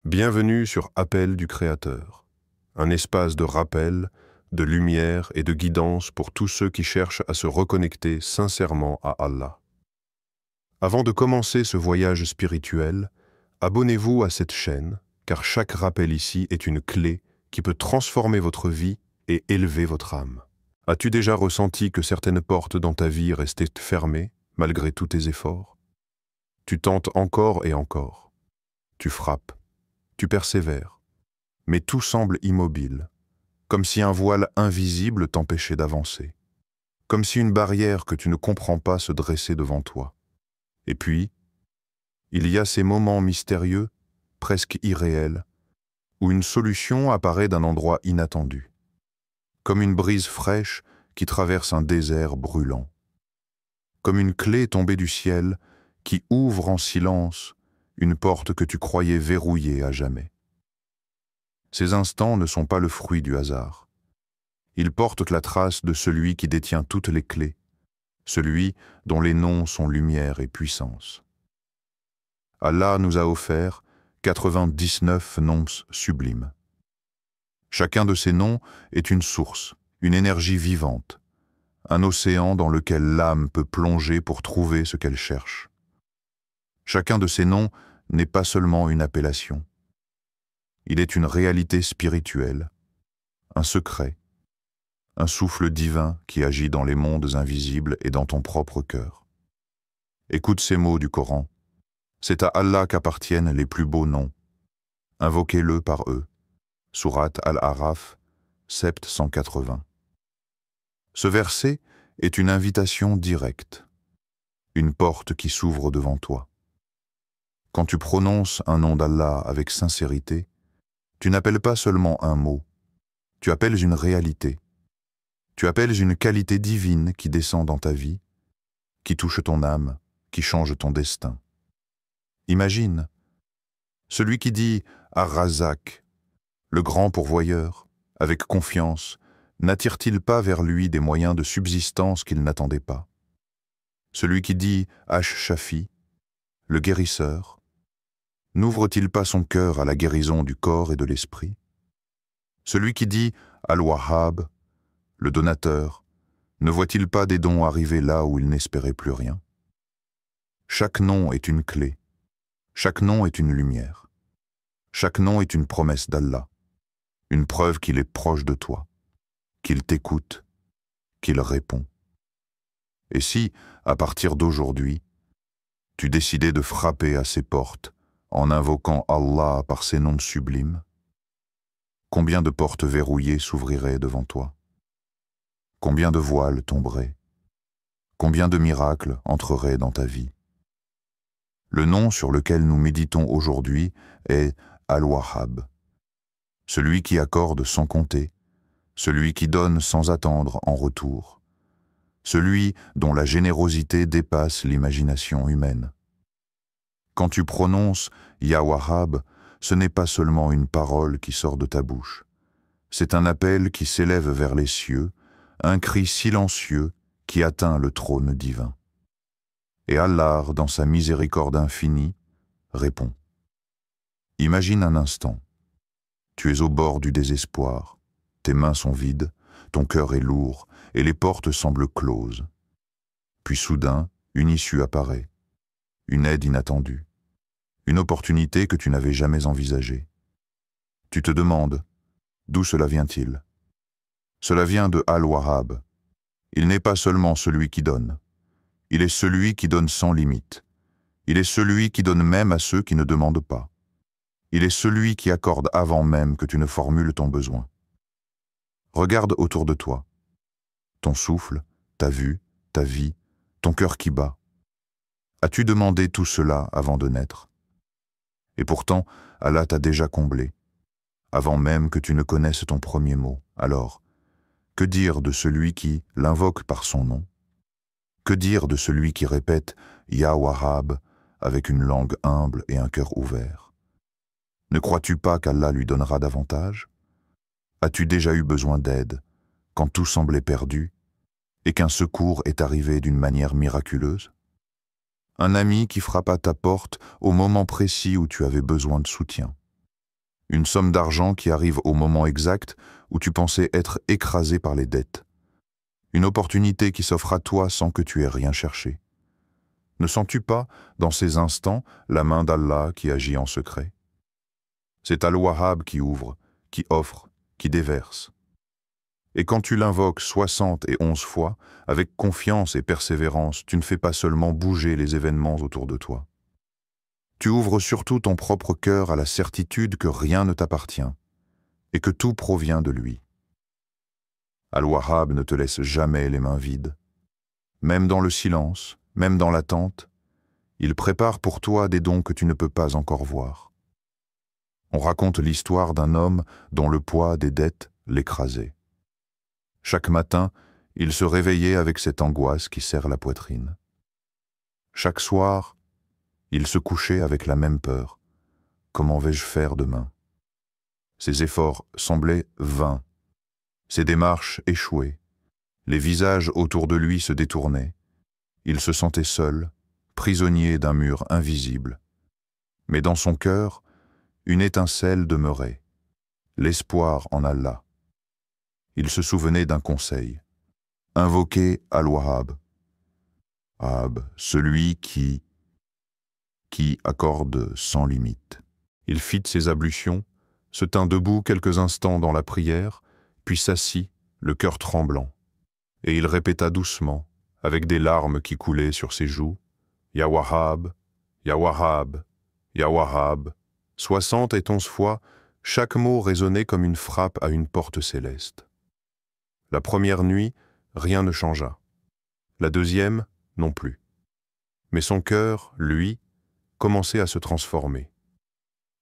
Bienvenue sur Appel du Créateur, un espace de rappel, de lumière et de guidance pour tous ceux qui cherchent à se reconnecter sincèrement à Allah. Avant de commencer ce voyage spirituel, abonnez-vous à cette chaîne, car chaque rappel ici est une clé qui peut transformer votre vie et élever votre âme. As-tu déjà ressenti que certaines portes dans ta vie restaient fermées, malgré tous tes efforts? Tu tentes encore et encore. Tu frappes. Tu persévères, mais tout semble immobile, comme si un voile invisible t'empêchait d'avancer, comme si une barrière que tu ne comprends pas se dressait devant toi. Et puis, il y a ces moments mystérieux, presque irréels, où une solution apparaît d'un endroit inattendu, comme une brise fraîche qui traverse un désert brûlant, comme une clé tombée du ciel qui ouvre en silence une porte que tu croyais verrouillée à jamais. Ces instants ne sont pas le fruit du hasard. Ils portent la trace de celui qui détient toutes les clés, celui dont les noms sont lumière et puissance. Allah nous a offert 99 noms sublimes. Chacun de ces noms est une source, une énergie vivante, un océan dans lequel l'âme peut plonger pour trouver ce qu'elle cherche. Chacun de ces noms n'est pas seulement une appellation. Il est une réalité spirituelle, un secret, un souffle divin qui agit dans les mondes invisibles et dans ton propre cœur. Écoute ces mots du Coran. C'est à Allah qu'appartiennent les plus beaux noms. Invoquez-le par eux. Sourate Al-Araf, sept 180. Ce verset est une invitation directe, une porte qui s'ouvre devant toi. Quand tu prononces un nom d'Allah avec sincérité, tu n'appelles pas seulement un mot, tu appelles une réalité. Tu appelles une qualité divine qui descend dans ta vie, qui touche ton âme, qui change ton destin. Imagine, celui qui dit « Ar-Razak », le grand pourvoyeur, avec confiance, n'attire-t-il pas vers lui des moyens de subsistance qu'il n'attendait pas? Celui qui dit « Ash-Shafi », le guérisseur, n'ouvre-t-il pas son cœur à la guérison du corps et de l'esprit? Celui qui dit « Al-Wahhab », le donateur, ne voit-il pas des dons arriver là où il n'espérait plus rien? Chaque nom est une clé, chaque nom est une lumière, chaque nom est une promesse d'Allah, une preuve qu'il est proche de toi, qu'il t'écoute, qu'il répond. Et si, à partir d'aujourd'hui, tu décidais de frapper à ses portes en invoquant Allah par ses noms sublimes, combien de portes verrouillées s'ouvriraient devant toi? Combien de voiles tomberaient? Combien de miracles entreraient dans ta vie? Le nom sur lequel nous méditons aujourd'hui est Al-Wahhab, celui qui accorde sans compter, celui qui donne sans attendre en retour, celui dont la générosité dépasse l'imagination humaine. Quand tu prononces Ya Wahhab, ce n'est pas seulement une parole qui sort de ta bouche, c'est un appel qui s'élève vers les cieux, un cri silencieux qui atteint le trône divin. Et Allah, dans sa miséricorde infinie, répond. Imagine un instant. Tu es au bord du désespoir, tes mains sont vides, ton cœur est lourd et les portes semblent closes. Puis soudain, une issue apparaît, une aide inattendue, une opportunité que tu n'avais jamais envisagée. Tu te demandes, d'où cela vient-il? Cela vient de Al-Wahhab. Il n'est pas seulement celui qui donne. Il est celui qui donne sans limite. Il est celui qui donne même à ceux qui ne demandent pas. Il est celui qui accorde avant même que tu ne formules ton besoin. Regarde autour de toi. Ton souffle, ta vue, ta vie, ton cœur qui bat. As-tu demandé tout cela avant de naître? Et pourtant, Allah t'a déjà comblé, avant même que tu ne connaisses ton premier mot. Alors, que dire de celui qui l'invoque par son nom? Que dire de celui qui répète « Ya Wahhab » avec une langue humble et un cœur ouvert? Ne crois-tu pas qu'Allah lui donnera davantage? As-tu déjà eu besoin d'aide, quand tout semblait perdu, et qu'un secours est arrivé d'une manière miraculeuse? Un ami qui frappe à ta porte au moment précis où tu avais besoin de soutien. une somme d'argent qui arrive au moment exact où tu pensais être écrasé par les dettes. Une opportunité qui s'offre à toi sans que tu aies rien cherché. Ne sens-tu pas, dans ces instants, la main d'Allah qui agit en secret? C'est Al-Wahhab qui ouvre, qui offre, qui déverse. Et quand tu l'invoques 71 fois, avec confiance et persévérance, tu ne fais pas seulement bouger les événements autour de toi. Tu ouvres surtout ton propre cœur à la certitude que rien ne t'appartient et que tout provient de lui. Al-Wahhab ne te laisse jamais les mains vides. Même dans le silence, même dans l'attente, il prépare pour toi des dons que tu ne peux pas encore voir. On raconte l'histoire d'un homme dont le poids des dettes l'écrasait. Chaque matin, il se réveillait avec cette angoisse qui serre la poitrine. Chaque soir, il se couchait avec la même peur. Comment vais-je faire demain? Ses efforts semblaient vains. Ses démarches échouées. Les visages autour de lui se détournaient. Il se sentait seul, prisonnier d'un mur invisible. Mais dans son cœur, une étincelle demeurait, l'espoir en Allah. Il se souvenait d'un conseil. Invoquer Al-Wahhab. Wahhab, celui qui accorde sans limite. Il fit ses ablutions, se tint debout quelques instants dans la prière, puis s'assit, le cœur tremblant. Et il répéta doucement, avec des larmes qui coulaient sur ses joues, « Ya Wahhab, Ya Wahhab, Ya Wahhab ». 71 fois, chaque mot résonnait comme une frappe à une porte céleste. La première nuit, rien ne changea. La deuxième, non plus. Mais son cœur, lui, commençait à se transformer.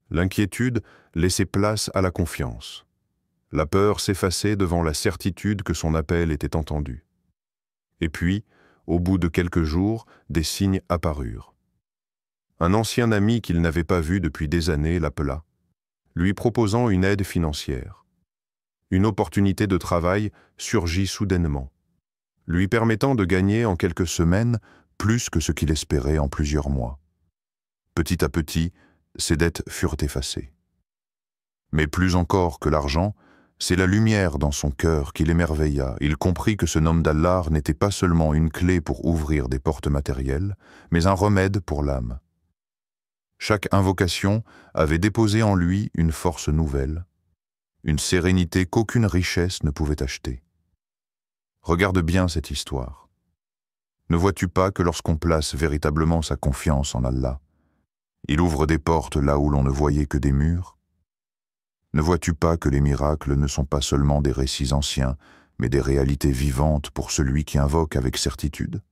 L'inquiétude laissait place à la confiance. La peur s'effaçait devant la certitude que son appel était entendu. Et puis, au bout de quelques jours, des signes apparurent. Un ancien ami qu'il n'avait pas vu depuis des années l'appela, lui proposant une aide financière. Une opportunité de travail surgit soudainement, lui permettant de gagner en quelques semaines plus que ce qu'il espérait en plusieurs mois. Petit à petit, ses dettes furent effacées. Mais plus encore que l'argent, c'est la lumière dans son cœur qui l'émerveilla. Il comprit que ce nom d'Allah n'était pas seulement une clé pour ouvrir des portes matérielles, mais un remède pour l'âme. Chaque invocation avait déposé en lui une force nouvelle, une sérénité qu'aucune richesse ne pouvait acheter. Regarde bien cette histoire. Ne vois-tu pas que lorsqu'on place véritablement sa confiance en Allah, il ouvre des portes là où l'on ne voyait que des murs? Ne vois-tu pas que les miracles ne sont pas seulement des récits anciens, mais des réalités vivantes pour celui qui invoque avec certitude?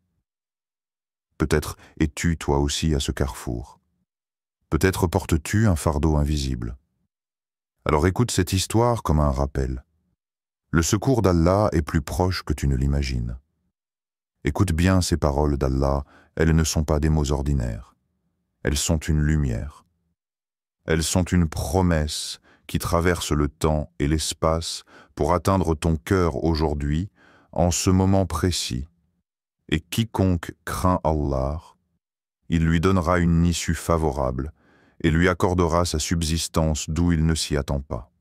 Peut-être es-tu toi aussi à ce carrefour. Peut-être portes-tu un fardeau invisible. Alors écoute cette histoire comme un rappel. Le secours d'Allah est plus proche que tu ne l'imagines. Écoute bien ces paroles d'Allah, elles ne sont pas des mots ordinaires. Elles sont une lumière. Elles sont une promesse qui traverse le temps et l'espace pour atteindre ton cœur aujourd'hui, en ce moment précis. Et quiconque craint Allah, il lui donnera une issue favorable et lui accordera sa subsistance d'où il ne s'y attend pas.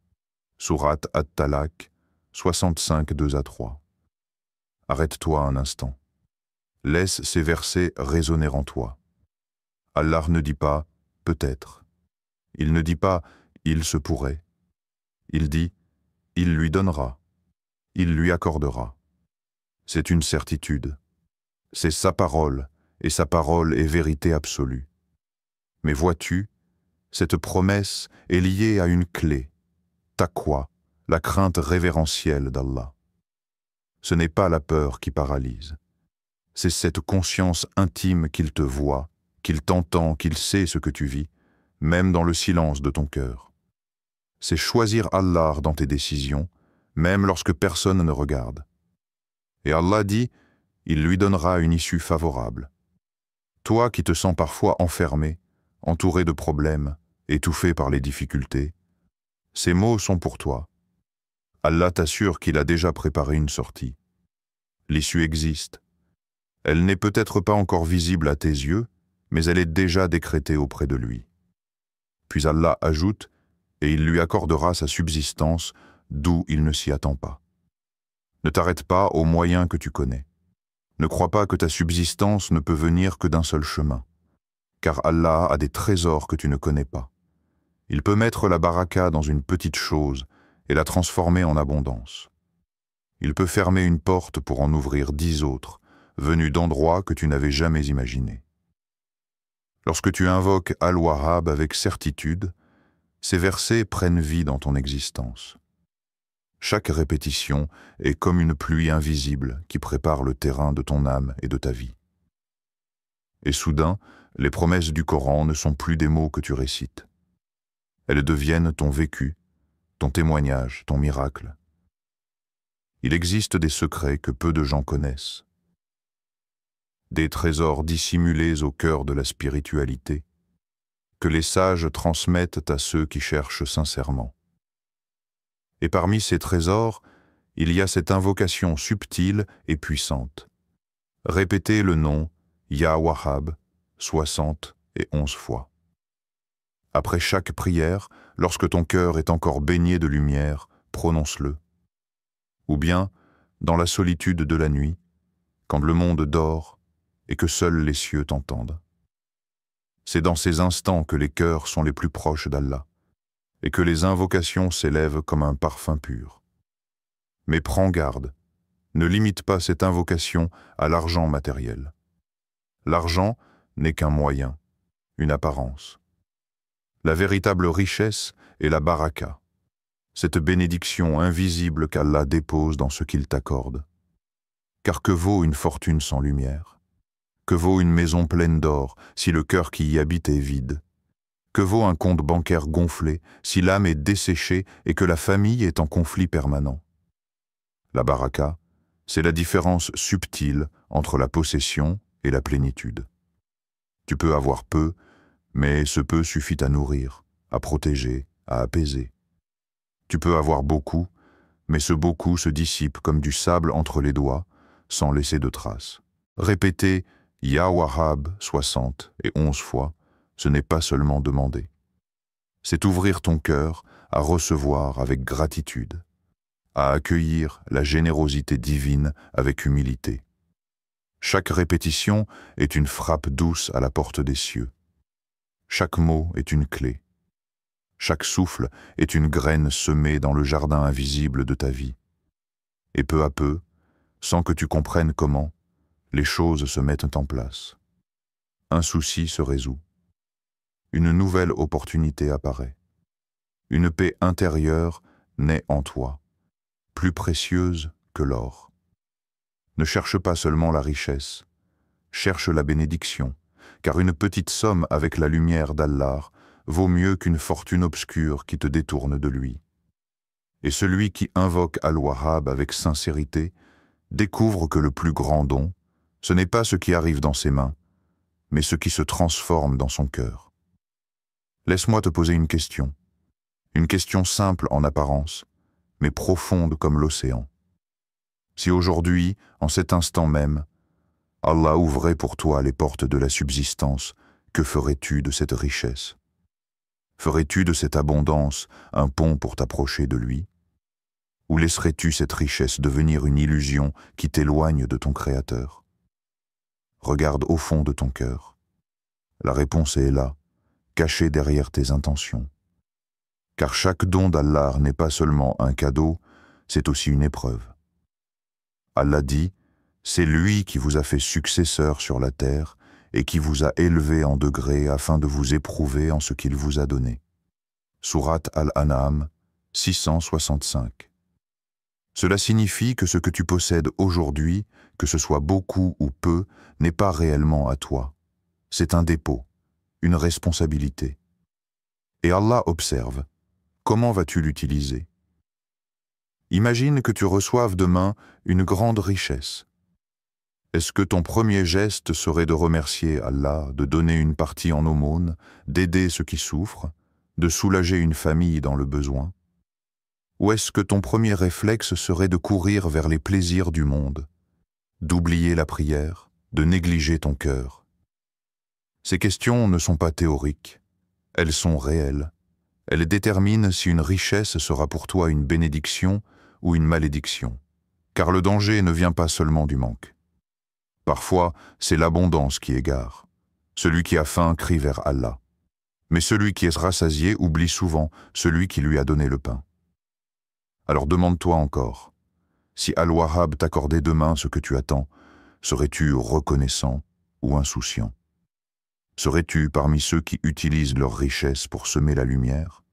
Sourate At-Talaq, 65, 2-3. Arrête-toi un instant. Laisse ces versets résonner en toi. Allah ne dit pas « peut-être ». Il ne dit pas « il se pourrait ». Il dit « il lui donnera ». Il lui accordera. C'est une certitude. C'est sa parole, et sa parole est vérité absolue. Mais vois-tu, cette promesse est liée à une clé, taqwa, la crainte révérentielle d'Allah. Ce n'est pas la peur qui paralyse. C'est cette conscience intime qu'il te voit, qu'il t'entend, qu'il sait ce que tu vis, même dans le silence de ton cœur. C'est choisir Allah dans tes décisions, même lorsque personne ne regarde. Et Allah dit, il lui donnera une issue favorable. Toi qui te sens parfois enfermé, entouré de problèmes, étouffé par les difficultés, ces mots sont pour toi. Allah t'assure qu'il a déjà préparé une sortie. L'issue existe. Elle n'est peut-être pas encore visible à tes yeux, mais elle est déjà décrétée auprès de lui. Puis Allah ajoute, et il lui accordera sa subsistance d'où il ne s'y attend pas. Ne t'arrête pas aux moyens que tu connais. Ne crois pas que ta subsistance ne peut venir que d'un seul chemin, car Allah a des trésors que tu ne connais pas. Il peut mettre la baraka dans une petite chose et la transformer en abondance. Il peut fermer une porte pour en ouvrir 10 autres, venues d'endroits que tu n'avais jamais imaginés. Lorsque tu invoques Al-Wahhab avec certitude, ces versets prennent vie dans ton existence. Chaque répétition est comme une pluie invisible qui prépare le terrain de ton âme et de ta vie. Et soudain, les promesses du Coran ne sont plus des mots que tu récites. Elles deviennent ton vécu, ton témoignage, ton miracle. Il existe des secrets que peu de gens connaissent. Des trésors dissimulés au cœur de la spiritualité, que les sages transmettent à ceux qui cherchent sincèrement. Et parmi ces trésors, il y a cette invocation subtile et puissante. Répétez le nom Ya Wahhab 71 fois. Après chaque prière, lorsque ton cœur est encore baigné de lumière, prononce-le. Ou bien, dans la solitude de la nuit, quand le monde dort et que seuls les cieux t'entendent. C'est dans ces instants que les cœurs sont les plus proches d'Allah et que les invocations s'élèvent comme un parfum pur. Mais prends garde, ne limite pas cette invocation à l'argent matériel. L'argent n'est qu'un moyen, une apparence. La véritable richesse est la baraka, cette bénédiction invisible qu'Allah dépose dans ce qu'il t'accorde. Car que vaut une fortune sans lumière? Que vaut une maison pleine d'or si le cœur qui y habite est vide? Que vaut un compte bancaire gonflé si l'âme est desséchée et que la famille est en conflit permanent? La baraka, c'est la différence subtile entre la possession et la plénitude. Tu peux avoir peu, mais ce peu suffit à nourrir, à protéger, à apaiser. Tu peux avoir beaucoup, mais ce beaucoup se dissipe comme du sable entre les doigts, sans laisser de traces. Répéter Ya Wahhab 71 fois, ce n'est pas seulement demander. C'est ouvrir ton cœur à recevoir avec gratitude, à accueillir la générosité divine avec humilité. Chaque répétition est une frappe douce à la porte des cieux. Chaque mot est une clé. Chaque souffle est une graine semée dans le jardin invisible de ta vie. Et peu à peu, sans que tu comprennes comment, les choses se mettent en place. Un souci se résout. Une nouvelle opportunité apparaît. Une paix intérieure naît en toi, plus précieuse que l'or. Ne cherche pas seulement la richesse, cherche la bénédiction, car une petite somme avec la lumière d'Allah vaut mieux qu'une fortune obscure qui te détourne de lui. Et celui qui invoque Al-Wahhab avec sincérité découvre que le plus grand don, ce n'est pas ce qui arrive dans ses mains, mais ce qui se transforme dans son cœur. Laisse-moi te poser une question simple en apparence, mais profonde comme l'océan. Si aujourd'hui, en cet instant même, Allah ouvrait pour toi les portes de la subsistance, que ferais-tu de cette richesse? Ferais-tu de cette abondance un pont pour t'approcher de lui? Ou laisserais-tu cette richesse devenir une illusion qui t'éloigne de ton Créateur? Regarde au fond de ton cœur. La réponse est là, cachée derrière tes intentions. Car chaque don d'Allah n'est pas seulement un cadeau, c'est aussi une épreuve. Allah dit, c'est lui qui vous a fait successeur sur la terre et qui vous a élevé en degrés afin de vous éprouver en ce qu'il vous a donné. Sourate Al-An'am 665. Cela signifie que ce que tu possèdes aujourd'hui, que ce soit beaucoup ou peu, n'est pas réellement à toi. C'est un dépôt, une responsabilité. Et Allah observe. Comment vas-tu l'utiliser? Imagine que tu reçoives demain une grande richesse. Est-ce que ton premier geste serait de remercier Allah, de donner une partie en aumône, d'aider ceux qui souffrent, de soulager une famille dans le besoin? Ou est-ce que ton premier réflexe serait de courir vers les plaisirs du monde, d'oublier la prière, de négliger ton cœur? Ces questions ne sont pas théoriques, elles sont réelles, Elle détermine si une richesse sera pour toi une bénédiction ou une malédiction, car le danger ne vient pas seulement du manque. Parfois, c'est l'abondance qui égare. Celui qui a faim crie vers Allah. Mais celui qui est rassasié oublie souvent celui qui lui a donné le pain. Alors demande-toi encore, si Al-Wahhab t'accordait demain ce que tu attends, serais-tu reconnaissant ou insouciant? Serais-tu parmi ceux qui utilisent leur richesse pour semer la lumière,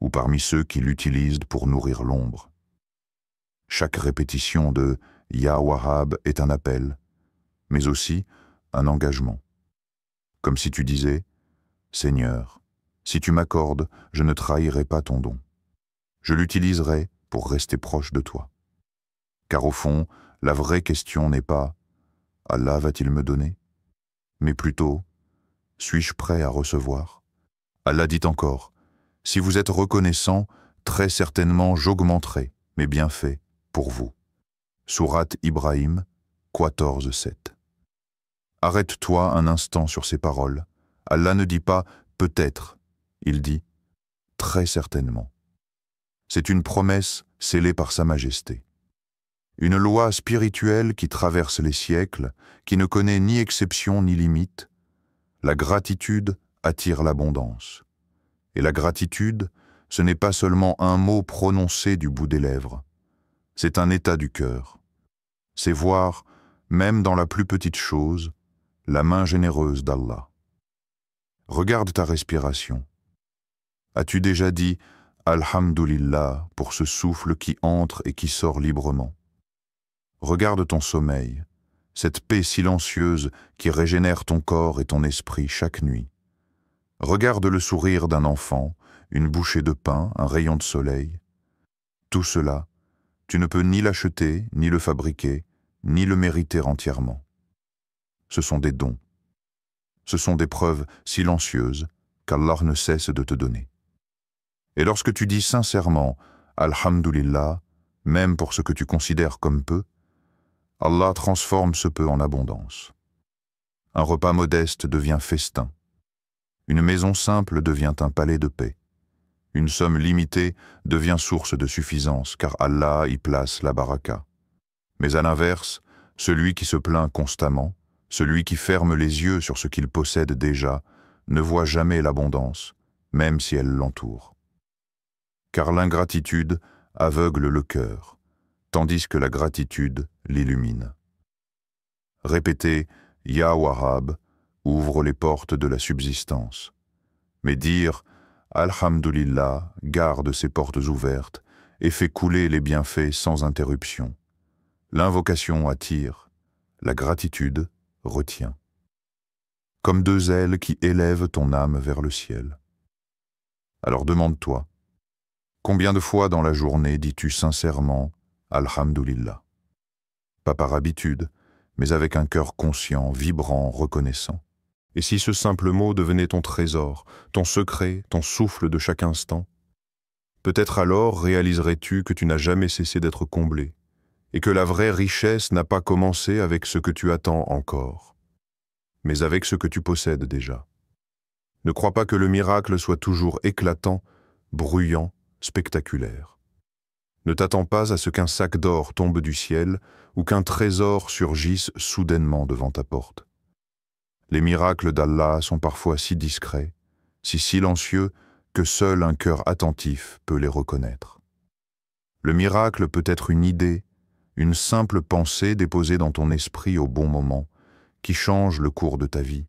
ou parmi ceux qui l'utilisent pour nourrir l'ombre? Chaque répétition de « Ya Wahhab » est un appel, mais aussi un engagement. Comme si tu disais « Seigneur, si tu m'accordes, je ne trahirai pas ton don. Je l'utiliserai pour rester proche de toi. » Car au fond, la vraie question n'est pas « Allah va-t-il me donner ?» mais plutôt « Suis-je prêt à recevoir ?» Allah dit encore « Si vous êtes reconnaissant, très certainement j'augmenterai mes bienfaits pour vous. » Sourate Ibrahim 14:7. Arrête-toi un instant sur ces paroles. Allah ne dit pas « peut-être », il dit « très certainement ». C'est une promesse scellée par sa majesté. Une loi spirituelle qui traverse les siècles, qui ne connaît ni exception ni limite. La gratitude attire l'abondance. Et la gratitude, ce n'est pas seulement un mot prononcé du bout des lèvres. C'est un état du cœur. C'est voir, même dans la plus petite chose, la main généreuse d'Allah. Regarde ta respiration. As-tu déjà dit « Alhamdulillah » pour ce souffle qui entre et qui sort librement? Regarde ton sommeil, cette paix silencieuse qui régénère ton corps et ton esprit chaque nuit. Regarde le sourire d'un enfant, une bouchée de pain, un rayon de soleil. Tout cela, tu ne peux ni l'acheter, ni le fabriquer, ni le mériter entièrement. Ce sont des dons. Ce sont des preuves silencieuses qu'Allah ne cesse de te donner. Et lorsque tu dis sincèrement « Alhamdulillah », même pour ce que tu considères comme peu, Allah transforme ce peu en abondance. Un repas modeste devient festin. Une maison simple devient un palais de paix. Une somme limitée devient source de suffisance, car Allah y place la baraka. Mais à l'inverse, celui qui se plaint constamment, celui qui ferme les yeux sur ce qu'il possède déjà, ne voit jamais l'abondance, même si elle l'entoure. Car l'ingratitude aveugle le cœur, tandis que la gratitude l'illumine. Répéter « Ya Wahhab » ouvre les portes de la subsistance. Mais dire « Alhamdulillah » garde ces portes ouvertes et fait couler les bienfaits sans interruption. L'invocation attire, la gratitude retient. Comme deux ailes qui élèvent ton âme vers le ciel. Alors demande-toi, combien de fois dans la journée dis-tu sincèrement « Alhamdulillah » ? Pas par habitude, mais avec un cœur conscient, vibrant, reconnaissant. Et si ce simple mot devenait ton trésor, ton secret, ton souffle de chaque instant, peut-être alors réaliserais-tu que tu n'as jamais cessé d'être comblé, et que la vraie richesse n'a pas commencé avec ce que tu attends encore, mais avec ce que tu possèdes déjà. Ne crois pas que le miracle soit toujours éclatant, bruyant, spectaculaire. Ne t'attends pas à ce qu'un sac d'or tombe du ciel ou qu'un trésor surgisse soudainement devant ta porte. Les miracles d'Allah sont parfois si discrets, si silencieux que seul un cœur attentif peut les reconnaître. Le miracle peut être une idée, une simple pensée déposée dans ton esprit au bon moment, qui change le cours de ta vie.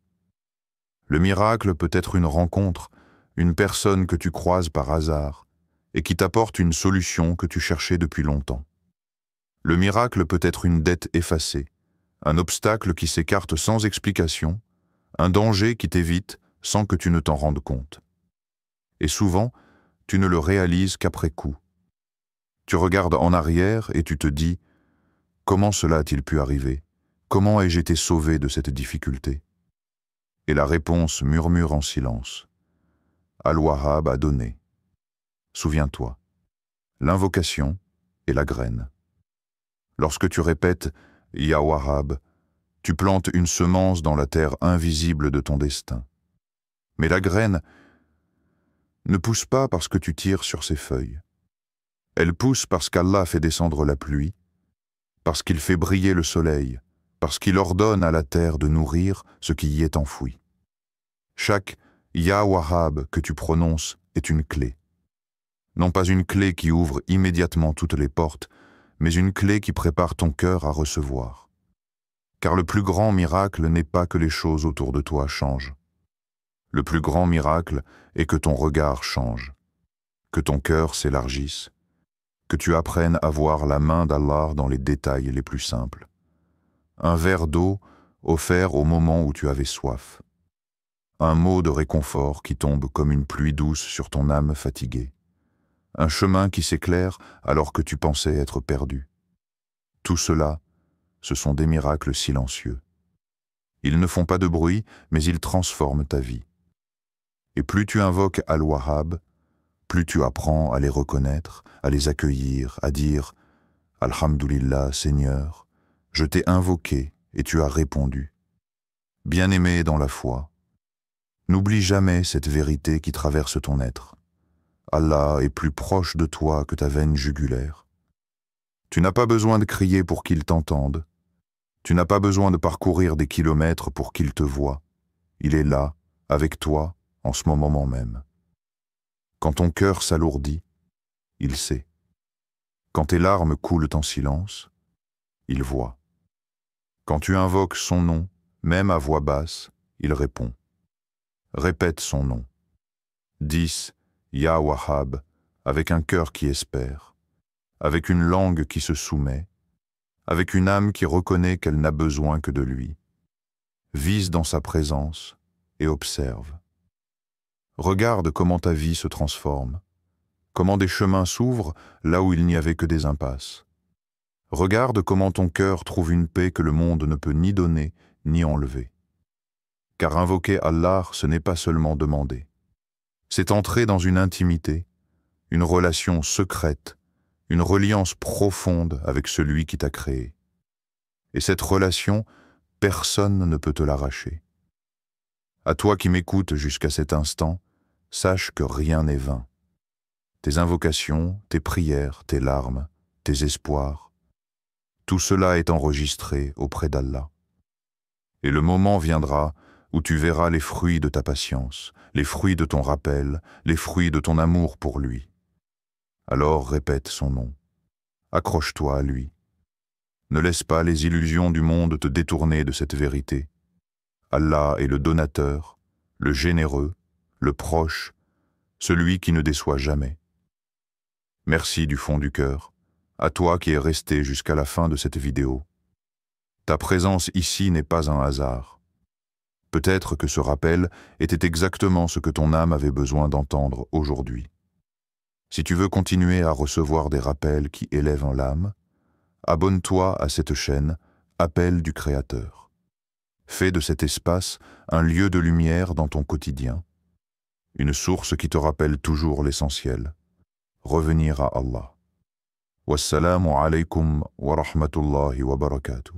Le miracle peut être une rencontre, une personne que tu croises par hasard, et qui t'apporte une solution que tu cherchais depuis longtemps. Le miracle peut être une dette effacée, un obstacle qui s'écarte sans explication, un danger qui t'évite sans que tu ne t'en rendes compte. Et souvent, tu ne le réalises qu'après coup. Tu regardes en arrière et tu te dis « Comment cela a-t-il pu arriver? Comment ai-je été sauvé de cette difficulté ?» Et la réponse murmure en silence. Al-Wahhab a donné. Souviens-toi, l'invocation est la graine. Lorsque tu répètes « Ya Wahhab », tu plantes une semence dans la terre invisible de ton destin. Mais la graine ne pousse pas parce que tu tires sur ses feuilles. Elle pousse parce qu'Allah fait descendre la pluie, parce qu'il fait briller le soleil, parce qu'il ordonne à la terre de nourrir ce qui y est enfoui. Chaque « Ya Wahhab » que tu prononces est une clé. Non pas une clé qui ouvre immédiatement toutes les portes, mais une clé qui prépare ton cœur à recevoir. Car le plus grand miracle n'est pas que les choses autour de toi changent. Le plus grand miracle est que ton regard change, que ton cœur s'élargisse, que tu apprennes à voir la main d'Allah dans les détails les plus simples. Un verre d'eau offert au moment où tu avais soif. Un mot de réconfort qui tombe comme une pluie douce sur ton âme fatiguée. Un chemin qui s'éclaire alors que tu pensais être perdu. Tout cela, ce sont des miracles silencieux. Ils ne font pas de bruit, mais ils transforment ta vie. Et plus tu invoques Al-Wahhab, plus tu apprends à les reconnaître, à les accueillir, à dire « Alhamdulillah, Seigneur, je t'ai invoqué et tu as répondu. » Bien-aimé dans la foi, n'oublie jamais cette vérité qui traverse ton être. Allah est plus proche de toi que ta veine jugulaire. Tu n'as pas besoin de crier pour qu'il t'entende. Tu n'as pas besoin de parcourir des kilomètres pour qu'il te voie. Il est là, avec toi, en ce moment même. Quand ton cœur s'alourdit, il sait. Quand tes larmes coulent en silence, il voit. Quand tu invoques son nom, même à voix basse, il répond. Répète son nom. 10 Ya Wahhab, avec un cœur qui espère, avec une langue qui se soumet, avec une âme qui reconnaît qu'elle n'a besoin que de lui. Vise dans sa présence et observe. Regarde comment ta vie se transforme, comment des chemins s'ouvrent là où il n'y avait que des impasses. Regarde comment ton cœur trouve une paix que le monde ne peut ni donner ni enlever. Car invoquer Allah, ce n'est pas seulement demander. C'est entrer dans une intimité, une relation secrète, une reliance profonde avec celui qui t'a créé. Et cette relation, personne ne peut te l'arracher. À toi qui m'écoutes jusqu'à cet instant, sache que rien n'est vain. Tes invocations, tes prières, tes larmes, tes espoirs, tout cela est enregistré auprès d'Allah. Et le moment viendra où tu verras les fruits de ta patience, les fruits de ton rappel, les fruits de ton amour pour lui. Alors répète son nom. Accroche-toi à lui. Ne laisse pas les illusions du monde te détourner de cette vérité. Allah est le donateur, le généreux, le proche, celui qui ne déçoit jamais. Merci du fond du cœur, à toi qui es resté jusqu'à la fin de cette vidéo. Ta présence ici n'est pas un hasard. Peut-être que ce rappel était exactement ce que ton âme avait besoin d'entendre aujourd'hui. Si tu veux continuer à recevoir des rappels qui élèvent en l'âme, abonne-toi à cette chaîne Appel du Créateur. Fais de cet espace un lieu de lumière dans ton quotidien, une source qui te rappelle toujours l'essentiel, revenir à Allah. Wassalamu alaikum wa rahmatullahi wa barakatuh.